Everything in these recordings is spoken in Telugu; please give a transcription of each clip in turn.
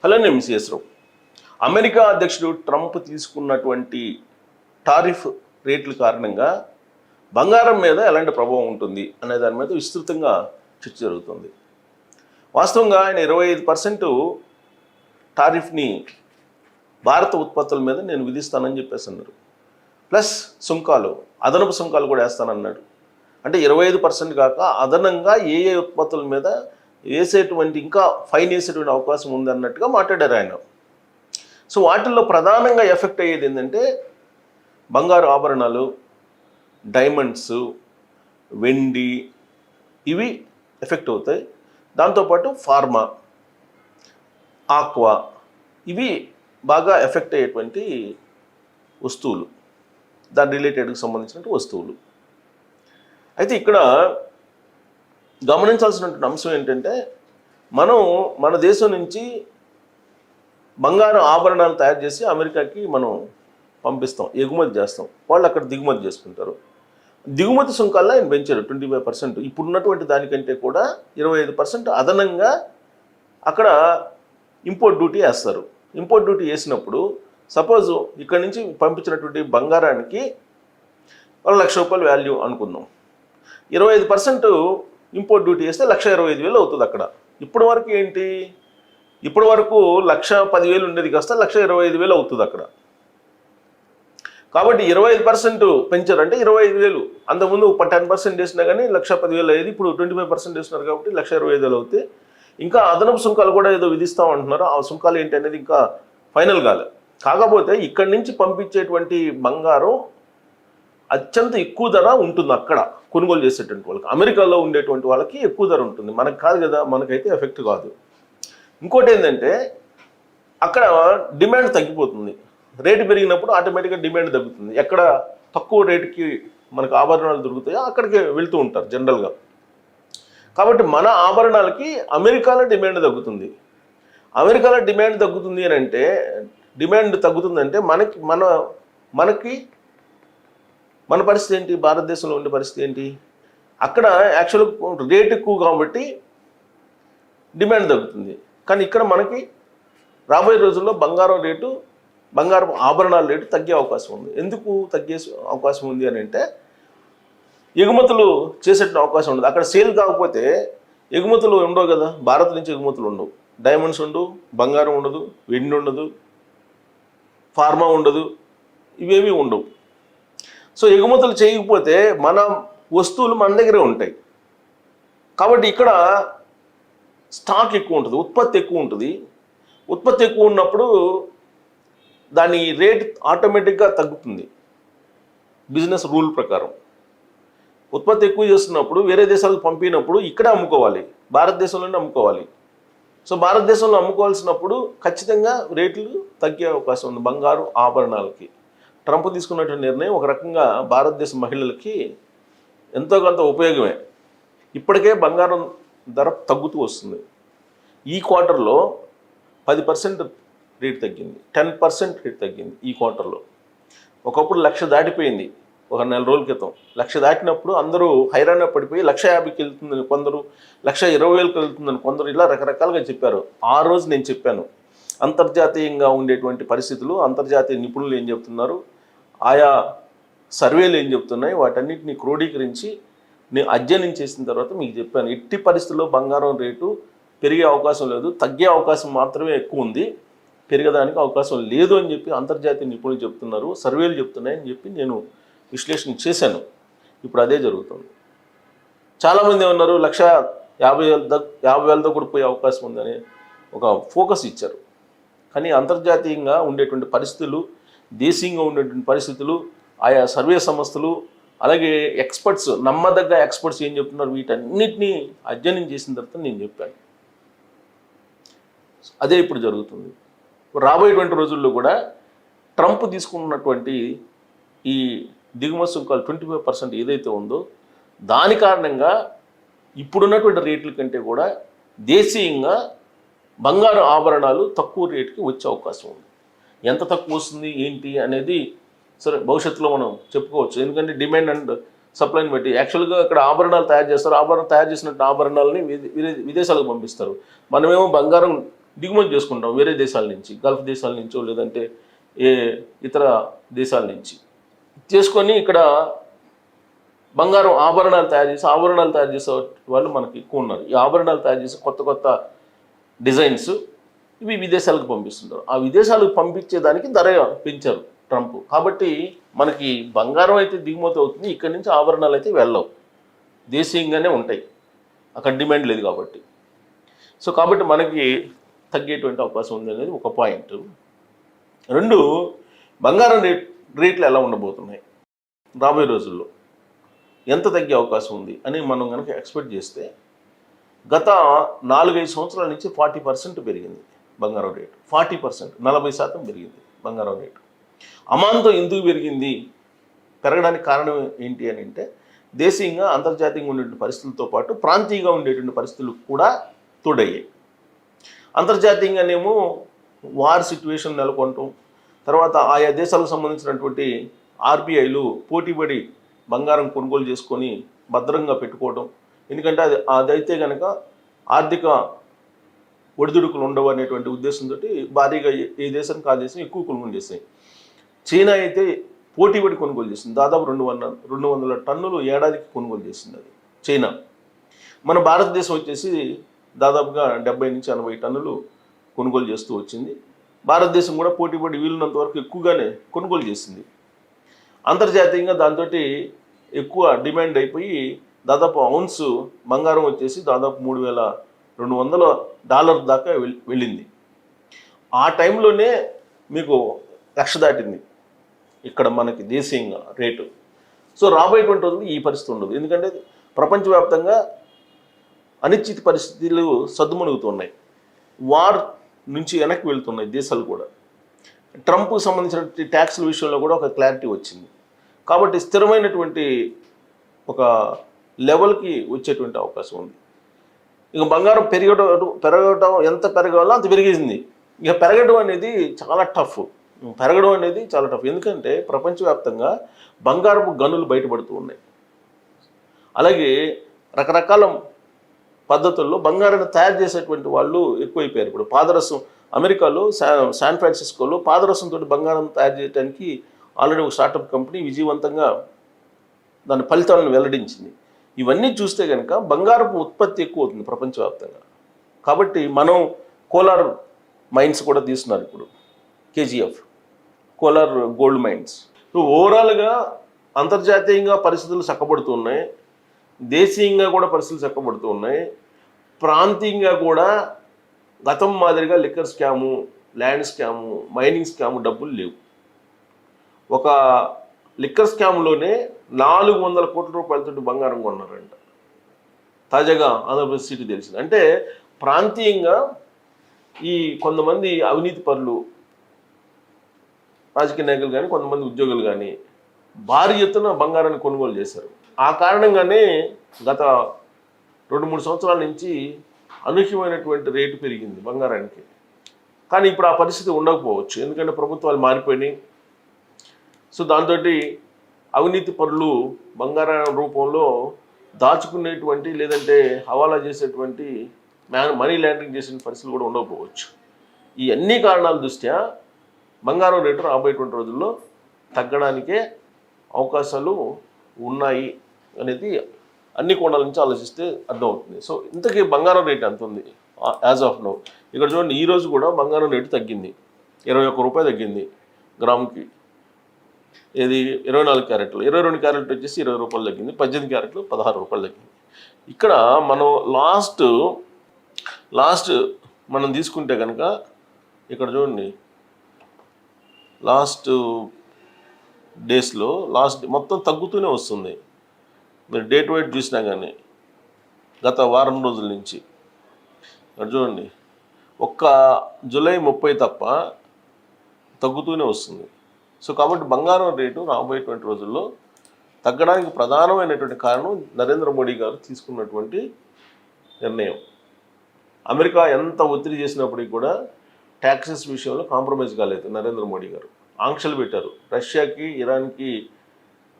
హలో, నేను మిస్ఎస్ రావు. అమెరికా అధ్యక్షుడు ట్రంప్ తీసుకున్నటువంటి టారిఫ్ రేట్ల కారణంగా బంగారం మీద ఎలాంటి ప్రభావం ఉంటుంది అనే దాని మీద విస్తృతంగా చర్చ జరుగుతుంది. వాస్తవంగా ఆయన 25% టారిఫ్ని భారత ఉత్పత్తుల మీద నేను విధిస్తానని చెప్పేసి అన్నారు. ప్లస్ సుంకాలు, అదనపు సుంకాలు కూడా వేస్తానన్నాడు. అంటే 25% కాక అదనంగా ఏ ఉత్పత్తుల మీద వేసేటువంటి ఇంకా ఫైన్ వేసేటువంటి అవకాశం ఉంది అన్నట్టుగా మాట్లాడారు ఆయన. సో వాటిల్లో ప్రధానంగా ఎఫెక్ట్ అయ్యేది ఏంటంటే బంగారు ఆభరణాలు, డైమండ్స్, వెండి, ఇవి ఎఫెక్ట్ అవుతాయి. దాంతోపాటు ఫార్మా, ఆక్వా, ఇవి బాగా ఎఫెక్ట్ అయ్యేటువంటి వస్తువులు, దాని రిలేటెడ్కి సంబంధించినటువంటి వస్తువులు. అయితే ఇక్కడ గమనించాల్సినటువంటి అంశం ఏంటంటే మన దేశం నుంచి బంగారు ఆభరణాలు తయారు చేసి అమెరికాకి మనం పంపిస్తాం, ఎగుమతి చేస్తాం. వాళ్ళు అక్కడ దిగుమతి చేసుకుంటారు. దిగుమతి సుంకాల్లో ఆయన పెంచారు 25%. ఇప్పుడున్నటువంటి దానికంటే కూడా 25% అదనంగా అక్కడ ఇంపోర్ట్ డ్యూటీ వేస్తారు. ఇంపోర్ట్ డ్యూటీ వేసినప్పుడు సపోజ్ ఇక్కడ నుంచి పంపించినటువంటి బంగారానికి ₹1,00,000 వాల్యూ అనుకుందాం. 25% ఇంపోర్ట్ డ్యూటీ వేస్తే 1,25,000 అవుతుంది అక్కడ. ఇప్పటి వరకు ఏంటి, ఇప్పటి వరకు 1,10,000 ఉండేది కాస్త 1,25,000 అవుతుంది అక్కడ. కాబట్టి 25% పెంచారంటే 25,000. అంతకుముందు 10% వేసినా కానీ 1,10,000 అయ్యేది. ఇప్పుడు 25% వేస్తున్నారు కాబట్టి 1,25,000 అవుతాయి. ఇంకా అదనపు సుంకాలు కూడా ఏదో విధిస్తాం అంటున్నారు. ఆ సుంకాలు ఏంటి అనేది ఇంకా ఫైనల్ కాలేదు. కాకపోతే ఇక్కడి నుంచి పంపించేటువంటి బంగారం అత్యంత ఎక్కువ ధర ఉంటుంది అక్కడ కొనుగోలు చేసేటువంటి వాళ్ళకి. అమెరికాలో ఉండేటువంటి వాళ్ళకి ఎక్కువ ధర ఉంటుంది, మనకు కాదు కదా, మనకైతే ఎఫెక్ట్ కాదు. ఇంకోటి ఏంటంటే అక్కడ డిమాండ్ తగ్గిపోతుంది. రేటు పెరిగినప్పుడు ఆటోమేటిక్గా డిమాండ్ తగ్గుతుంది. ఎక్కడ తక్కువ రేటుకి మనకు ఆభరణాలు దొరుకుతాయో అక్కడికి వెళ్తూ ఉంటారు జనరల్గా. కాబట్టి మన ఆభరణాలకి అమెరికాలో డిమాండ్ తగ్గుతుంది. అమెరికాలో డిమాండ్ తగ్గుతుంది అని అంటే, డిమాండ్ తగ్గుతుందంటే మనకి మన పరిస్థితి ఏంటి, భారతదేశంలో ఉండే పరిస్థితి ఏంటి? అక్కడ యాక్చువల్గా రేట్ ఎక్కువ కాబట్టి డిమాండ్ తగ్గుతుంది. కానీ ఇక్కడ మనకి రాబోయే రోజుల్లో బంగారం ఆభరణాల రేటు తగ్గే అవకాశం ఉంది. ఎందుకు తగ్గే అవకాశం ఉంది అని అంటే ఎగుమతులు చేసేట అవకాశం ఉండదు. అక్కడ సేల్ కాకపోతే ఎగుమతులు ఉండవు కదా, భారత్ నుంచి ఎగుమతులు ఉండవు. డైమండ్స్ ఉండవు, బంగారం ఉండదు, వెండి ఉండదు, ఫార్మా ఉండదు, ఇవేమీ ఉండవు. సో ఎగుమతులు చేయకపోతే మన వస్తువులు మన దగ్గరే ఉంటాయి. కాబట్టి ఇక్కడ స్టాక్ ఎక్కువ ఉంటుంది, ఉత్పత్తి ఎక్కువ ఉంటుంది. ఉత్పత్తి ఎక్కువ ఉన్నప్పుడు దాని రేట్ ఆటోమేటిక్గా తగ్గుతుంది. బిజినెస్ రూల్ ప్రకారం ఉత్పత్తి ఎక్కువ చేస్తున్నప్పుడు వేరే దేశాలకు పంపినప్పుడు ఇక్కడే అమ్ముకోవాలి, భారతదేశంలోనే అమ్ముకోవాలి. సో భారతదేశంలో అమ్ముకోవాల్సినప్పుడు ఖచ్చితంగా రేట్లు తగ్గే అవకాశం ఉంది బంగారు ఆభరణాలకి. ట్రంప్ తీసుకున్నటువంటి నిర్ణయం ఒక రకంగా భారతదేశ మహిళలకి ఎంతో కొంత ఉపయోగమే. ఇప్పటికే బంగారం ధర తగ్గుతూ వస్తుంది. ఈ క్వార్టర్లో 10% రేట్ తగ్గింది, 10% రేట్ తగ్గింది ఈ క్వార్టర్లో. ఒకప్పుడు 1,00,000 దాటిపోయింది ఒక నెల రోజుల క్రితం. 1,00,000 దాటినప్పుడు అందరూ హైరాణ పడిపోయి 1,50,000కి వెళ్తుందని కొందరు, 1,20,000కి వెళ్తుందని కొందరు, ఇలా రకరకాలుగా చెప్పారు. ఆ రోజు నేను చెప్పాను, అంతర్జాతీయంగా ఉండేటువంటి పరిస్థితులు, అంతర్జాతీయ నిపుణులు ఏం చెప్తున్నారు, ఆయా సర్వేలు ఏం చెప్తున్నాయి, వాటన్నిటిని క్రోడీకరించి నేను అధ్యయనం చేసిన తర్వాత మీకు చెప్పాను. ఎట్టి పరిస్థితుల్లో బంగారం రేటు పెరిగే అవకాశం లేదు, తగ్గే అవకాశం మాత్రమే ఎక్కువ ఉంది, పెరగడానికి అవకాశం లేదు అని చెప్పి అంతర్జాతీయ నిపుణులు చెప్తున్నారు, సర్వేలు చెప్తున్నాయని చెప్పి నేను విశ్లేషణ చేశాను. ఇప్పుడు అదే జరుగుతుంది. చాలామంది ఏమన్నారు, 1,50,000 కూడా పోయే అవకాశం ఉందని ఒక ఫోకస్ ఇచ్చారు. కానీ అంతర్జాతీయంగా ఉండేటువంటి పరిస్థితులు, దేశీయంగా ఉండేటువంటి పరిస్థితులు, ఆయా సర్వే సంస్థలు, అలాగే ఎక్స్పర్ట్స్, నమ్మదగ్గ ఎక్స్పర్ట్స్ ఏం చెప్తున్నారు, వీటన్నిటినీ అధ్యయనం చేసిన తర్వాత నేను చెప్పాను. అదే ఇప్పుడు జరుగుతుంది. రాబోయేటువంటి రోజుల్లో కూడా ట్రంప్ తీసుకున్నటువంటి ఈ దిగుమతి సుంకాలు 25% ఏదైతే ఉందో దాని కారణంగా ఇప్పుడున్నటువంటి రేట్ల కంటే కూడా దేశీయంగా బంగారు ఆభరణాలు తక్కువ రేటుకి వచ్చే అవకాశం ఉంది. ఎంత తక్కువ వస్తుంది ఏంటి అనేది సరే భవిష్యత్తులో మనం చెప్పుకోవచ్చు. ఎందుకంటే డిమాండ్ అండ్ సప్లైని బట్టి యాక్చువల్గా ఇక్కడ ఆభరణాలు తయారు చేస్తారు. తయారు చేసినట్టు ఆభరణాలని విదేశాలకు పంపిస్తారు. మనమేమో బంగారం దిగుమతి చేసుకుంటాం వేరే దేశాల నుంచి, గల్ఫ్ దేశాల నుంచో లేదంటే ఏ ఇతర దేశాల నుంచి చేసుకొని ఇక్కడ బంగారం ఆభరణాలు తయారు చేసే వాళ్ళు మనకి ఎక్కువ ఉన్నారు. ఈ ఆభరణాలు తయారు చేసే కొత్త కొత్త డిజైన్స్ ఇవి విదేశాలకు పంపిస్తున్నారు. ఆ విదేశాలకు పంపించేదానికి ధర పెంచారు ట్రంప్. కాబట్టి మనకి బంగారం అయితే దిగుమతి అవుతుంది, ఇక్కడి నుంచి ఆభరణాలు అయితే వెళ్ళవు, దేశీయంగానే ఉంటాయి, అక్కడ డిమాండ్ లేదు కాబట్టి. సో కాబట్టి మనకి తగ్గేటువంటి అవకాశం ఉంది అనేది ఒక పాయింట్. రెండు, బంగారం రేట్లు ఎలా ఉండబోతున్నాయి రాబోయే రోజుల్లో, ఎంత తగ్గే అవకాశం ఉంది అని మనం కనుక ఎక్స్పెక్ట్ చేస్తే, గత 4-5 సంవత్సరాల నుంచి 40% పెరిగింది బంగారం రేటు. 40%, 40% పెరిగింది బంగారం రేటు. అమాంతం ఎందుకు పెరిగింది, పెరగడానికి కారణం ఏంటి అని అంటే, దేశీయంగా అంతర్జాతీయంగా ఉండేటువంటి పరిస్థితులతో పాటు ప్రాంతీయంగా ఉండేటువంటి పరిస్థితులు కూడా తోడయ్యాయి. అంతర్జాతీయంగానేమో వార్ సిచ్యువేషన్ నెలకొనటం, తర్వాత ఆయా దేశాలకు సంబంధించినటువంటి ఆర్బీఐలు పోటీపడి బంగారం కొనుగోలు చేసుకొని భద్రంగా పెట్టుకోవడం. ఎందుకంటే అదైతే కనుక ఆర్థిక ఒడిదుడుకులు ఉండవు అనేటువంటి ఉద్దేశంతో భారీగా ఏ దేశానికి ఆ దేశం ఎక్కువ కొనుగోలు చేస్తాయి. చైనా అయితే పోటీపడి కొనుగోలు చేసింది, దాదాపు 200 టన్నులు ఏడాదికి కొనుగోలు చేసింది అది చైనా. మన భారతదేశం వచ్చేసి దాదాపుగా 70 నుంచి 80 టన్నులు కొనుగోలు చేస్తూ వచ్చింది. భారతదేశం కూడా పోటీపడి వీలున్నంత వరకు ఎక్కువగానే కొనుగోలు చేసింది. అంతర్జాతీయంగా దాంతో ఎక్కువ డిమాండ్ అయిపోయి దాదాపు ఔన్స్ బంగారం వచ్చేసి దాదాపు $3,200 దాకా వెళ్ళింది. ఆ టైంలోనే మీకు 1,00,000 దాటింది ఇక్కడ మనకి దేశీయంగా రేటు. సో రాబోయేటువంటి రోజులు ఈ పరిస్థితి ఉండదు, ఎందుకంటే ప్రపంచవ్యాప్తంగా అనిశ్చిత పరిస్థితులు సద్దుమణుగుతున్నాయి, వార్ నుంచి వెనక్కి వెళ్తున్నాయి దేశాలు కూడా. ట్రంప్కు సంబంధించిన ట్యాక్స్ల విషయంలో కూడా ఒక క్లారిటీ వచ్చింది. కాబట్టి స్థిరమైనటువంటి ఒక లెవెల్కి వచ్చేటువంటి అవకాశం ఉంది. ఇక బంగారం పెరగడం ఎంత పెరగాలో అంత పెరిగింది. ఇక పెరగడం అనేది చాలా టఫ్, ఎందుకంటే ప్రపంచవ్యాప్తంగా బంగారపు గనులు బయటపడుతూ ఉన్నాయి. అలాగే రకరకాల పద్ధతుల్లో బంగారాన్ని తయారు చేసేటువంటి వాళ్ళు ఎక్కువైపోయారు. ఇప్పుడు పాదరసం, అమెరికాలో శాన్ ఫ్రాన్సిస్కోలో పాదరసంతో బంగారం తయారు చేయడానికి ఆల్రెడీ ఒక స్టార్టప్ కంపెనీ విజయవంతంగా దాని ఫలితాలను వెల్లడించింది. ఇవన్నీ చూస్తే కనుక బంగారపు ఉత్పత్తి ఎక్కువ అవుతుంది ప్రపంచవ్యాప్తంగా. కాబట్టి మనం కోలార్ మైన్స్ కూడా తీస్తున్నారు ఇప్పుడు, KGF కోలార్ గోల్డ్ మైన్స్. ఓవరాల్గా అంతర్జాతీయంగా పరిస్థితులు చక్కబడుతున్నాయి, దేశీయంగా కూడా పరిస్థితులు చక్కబడుతూ ఉన్నాయి, ప్రాంతీయంగా కూడా గతం మాదిరిగా liquor scam, land scam, mining scam డబ్బులు లేవు. ఒక లిక్కర్ స్కామ్లోనే 400 కోట్ల రూపాయలతో బంగారం కొన్నారంట తాజాగా ఆంధ్రప్రదేశ్ సిటీ తెలిసింది. అంటే ప్రాంతీయంగా ఈ కొంతమంది అవినీతి పరులు, రాజకీయ నాయకులు కానీ కొంతమంది ఉద్యోగులు కానీ భారీ ఎత్తున బంగారాన్ని కొనుగోలు చేశారు. ఆ కారణంగానే గత 2-3 సంవత్సరాల నుంచి అనూహ్యమైనటువంటి రేటు పెరిగింది బంగారానికి. కానీ ఇప్పుడు ఆ పరిస్థితి ఉండకపోవచ్చు, ఎందుకంటే ప్రభుత్వాలు మారిపోయినాయి. సో దాంతో అవినీతి పరులు బంగారం రూపంలో దాచుకునేటువంటి లేదంటే హవాలా చేసేటువంటి మనీ లాండరింగ్ చేసిన పరిస్థితులు కూడా ఉండకపోవచ్చు. ఈ అన్ని కారణాల దృష్ట్యా బంగారం రేటు రాబోయేటువంటి రోజుల్లో తగ్గడానికే అవకాశాలు ఉన్నాయి అనేది అన్ని కోణాల నుంచి ఆలోచిస్తే అర్థమవుతుంది. సో ఇంతకీ బంగారం రేటు ఎంత ఉంది యాజ్ ఆఫ్ నౌ? ఇక్కడ చూడండి, ఈరోజు కూడా బంగారం రేటు తగ్గింది, 21 రూపాయలు తగ్గింది గ్రాముకి. ఇది 24 క్యారెట్లు, 22 క్యారెట్లు వచ్చేసి 20 రూపాయలు తగ్గింది, 18 క్యారెట్లు 16 రూపాయలు తగ్గింది. ఇక్కడ మనం లాస్ట్ మనం తీసుకుంటే కనుక ఇక్కడ చూడండి, లాస్ట్ డేస్లో మొత్తం తగ్గుతూనే వస్తుంది. మీరు డేట్ వైట్ చూసినా కానీ గత వారం రోజుల నుంచి ఇక్కడ చూడండి, ఒక్క జూలై 30 తప్ప తగ్గుతూనే వస్తుంది. సో కాబట్టి బంగారం రేటు రాబోయేటువంటి రోజుల్లో తగ్గడానికి ప్రధానమైనటువంటి కారణం నరేంద్ర మోడీ గారు తీసుకున్నటువంటి నిర్ణయం. అమెరికా ఎంత ఒత్తిడి చేసినప్పటికీ కూడా ట్యాక్సెస్ విషయంలో కాంప్రమైజ్ కాలేదు నరేంద్ర మోడీ గారు. ఆంక్షలు పెట్టారు, రష్యాకి ఇరాన్కి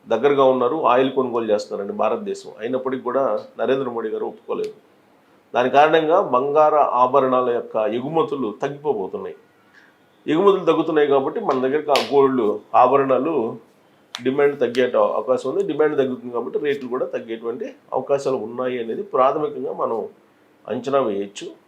దగ్గరగా ఉన్నారు, ఆయిల్ కొనుగోలు చేస్తున్నారండి భారతదేశం, అయినప్పటికీ కూడా నరేంద్ర మోడీ గారు ఒప్పుకోలేదు. దాని కారణంగా బంగార ఆభరణాల యొక్క ఎగుమతులు తగ్గిపోబోతున్నాయి. ఎగుమతులు తగ్గుతున్నాయి కాబట్టి మన దగ్గర గోల్డ్ ఆభరణాలు డిమాండ్ తగ్గే అవకాశం ఉంది. డిమాండ్ తగ్గుతుంది కాబట్టి రేట్లు కూడా తగ్గేటువంటి అవకాశాలు ఉన్నాయి అనేది ప్రాథమికంగా మనం అంచనా వేయచ్చు.